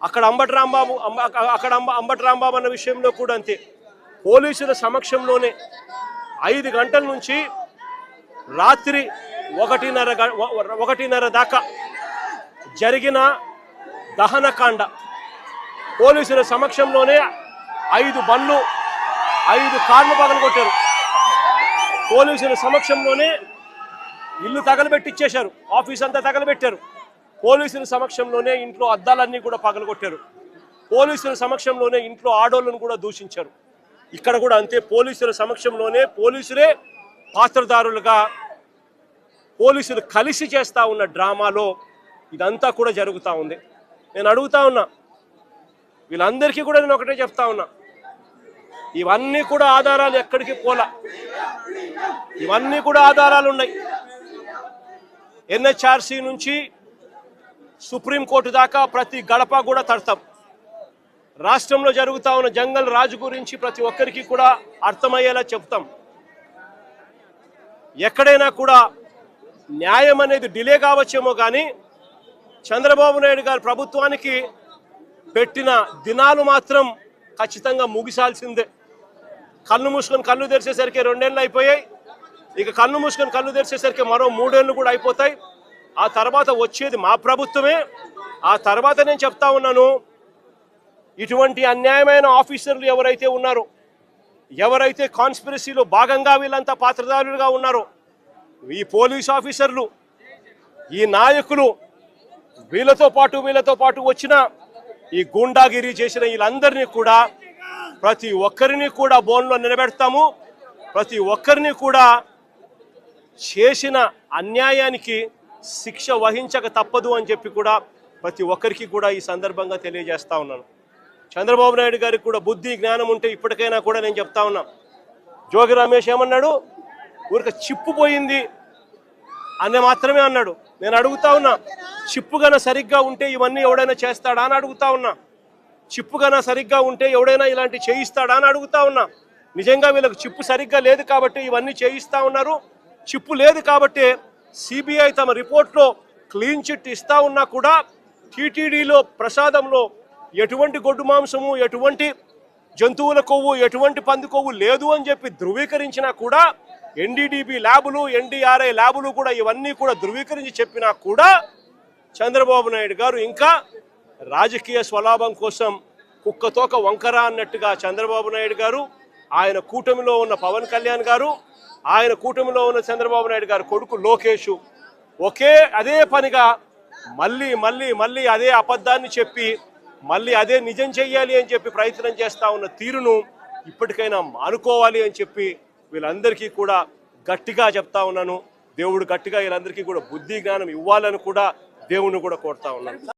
అక్కడ అంబటి రాంబాబు అన్న విషయంలో కూడా అంతే. పోలీసుల సమక్షంలోనే 5 గంటల నుంచి రాత్రి 1:30 దాకా జరిగిన దహనకాండ పోలీసుల సమక్షంలోనే 5 బండ్లు 5 కార్లు పగలగొట్టారు. పోలీసుల సమక్షంలోనే ఇల్లు తగలబెట్టిచ్చేశారు, ఆఫీస్ అంతా తగలబెట్టారు. పోలీసుల సమక్షంలోనే ఇంట్లో అద్దాలన్నీ కూడా పగలగొట్టారు. పోలీసుల సమక్షంలోనే ఇంట్లో ఆడోళ్ళను కూడా దూషించారు. ఇక్కడ కూడా అంతే, పోలీసుల సమక్షంలోనే పోలీసులే పాత్రదారులుగా పోలీసులు కలిసి చేస్తూ ఉన్న డ్రామాలో ఇదంతా కూడా జరుగుతూ ఉంది. నేను అడుగుతా ఉన్నా, వీళ్ళందరికీ కూడా నేను ఒకటే చెప్తా ఉన్నా, ఇవన్నీ కూడా ఆధారాలు ఎక్కడికి పోలా, ఇవన్నీ కూడా ఆధారాలు ఉన్నాయి. NHRC నుంచి సుప్రీంకోర్టు దాకా ప్రతి గడప కూడా తడతాం. రాష్ట్రంలో జరుగుతూ ఉన్న జంగల్ రాజు గురించి ప్రతి ఒక్కరికి కూడా అర్థమయ్యేలా చెప్తాం. ఎక్కడైనా కూడా న్యాయం అనేది డిలే కావచ్చేమో కానీ చంద్రబాబు నాయుడు గారి ప్రభుత్వానికి పెట్టిన దినాలు మాత్రం ఖచ్చితంగా ముగిసాల్సిందే. కళ్ళు మూసుకొని కళ్ళు తెరిచేసరికి 2 ఏళ్ళు అయిపోయాయి. ఇక కళ్ళు మూసుకొని కళ్ళు తెరిచేసరికి మరో 3 ఏళ్ళు కూడా అయిపోతాయి. ఆ తర్వాత వచ్చేది మా ప్రభుత్వమే. ఆ తర్వాత నేను చెప్తా ఉన్నాను, ఇటువంటి అన్యాయమైన ఆఫీసర్లు ఎవరైతే ఉన్నారో, ఎవరైతే కాన్స్పిరసీలో భాగంగా వీళ్ళంతా పాత్రదారులుగా ఉన్నారో, ఈ పోలీస్ ఆఫీసర్లు, ఈ నాయకులు, వీళ్ళతో పాటు వచ్చిన ఈ గూండాగిరి చేసిన వీళ్ళందరినీ కూడా ప్రతి ఒక్కరిని కూడా బోన్లో నిలబెడతాము. ప్రతి ఒక్కరిని కూడా చేసిన అన్యాయానికి శిక్ష వహించక తప్పదు అని చెప్పి కూడా ప్రతి ఒక్కరికి కూడా ఈ సందర్భంగా తెలియజేస్తా ఉన్నాను. చంద్రబాబు నాయుడు గారికి కూడా బుద్ధి జ్ఞానం ఉంటే ఇప్పటికైనా కూడా నేను చెప్తా ఉన్నా, జోగి రమేష్ ఏమన్నాడు, ఊరికి చిప్పు పోయింది అని మాత్రమే అన్నాడు. నేను అడుగుతా ఉన్నా, చిప్పుగన సరిగ్గా ఉంటే ఇవన్నీ ఎవడైనా చేస్తాడా అని అడుగుతా ఉన్నా. చిప్పుగన సరిగ్గా ఉంటే ఎవడైనా ఇలాంటి చేయిస్తాడా అని అడుగుతా ఉన్నా. నిజంగా వీళ్ళకి చిప్పు సరిగ్గా లేదు కాబట్టి ఇవన్నీ చేయిస్తా ఉన్నారు. చిప్పు లేదు కాబట్టి సిబిఐ తమ రిపోర్ట్లో క్లీన్ చిట్ ఇస్తా ఉన్నా కూడా టీటీడీలో ప్రసాదంలో ఎటువంటి గొడ్డు మాంసము, ఎటువంటి జంతువుల కొవ్వు, ఎటువంటి పంది కొవ్వు లేదు అని చెప్పి ధృవీకరించినా కూడా, NDDB ల్యాబులు, NDRI ల్యాబులు కూడా ఇవన్నీ కూడా ధృవీకరించి చెప్పినా కూడా చంద్రబాబు నాయుడు గారు ఇంకా రాజకీయ స్వలాభం కోసం కుక్కతోక వంకర అన్నట్టుగా చంద్రబాబు నాయుడు గారు, ఆయన కూటమిలో ఉన్న పవన్ కళ్యాణ్ గారు, ఆయన కూటమిలో ఉన్న చంద్రబాబు నాయుడు గారు కొడుకు లోకేష్ అదే పనిగా మళ్ళీ అదే అబద్ధాన్ని చెప్పి మళ్ళీ అదే నిజం చెయ్యాలి అని చెప్పి ప్రయత్నం చేస్తూ ఉన్న తీరును ఇప్పటికైనా మానుకోవాలి అని చెప్పి వీళ్ళందరికీ కూడా గట్టిగా చెప్తా ఉన్నాను. దేవుడు గట్టిగా వీళ్ళందరికీ కూడా బుద్ధి జ్ఞానం ఇవ్వాలని కూడా దేవుణ్ణి కూడా కోరుతా ఉన్నాను.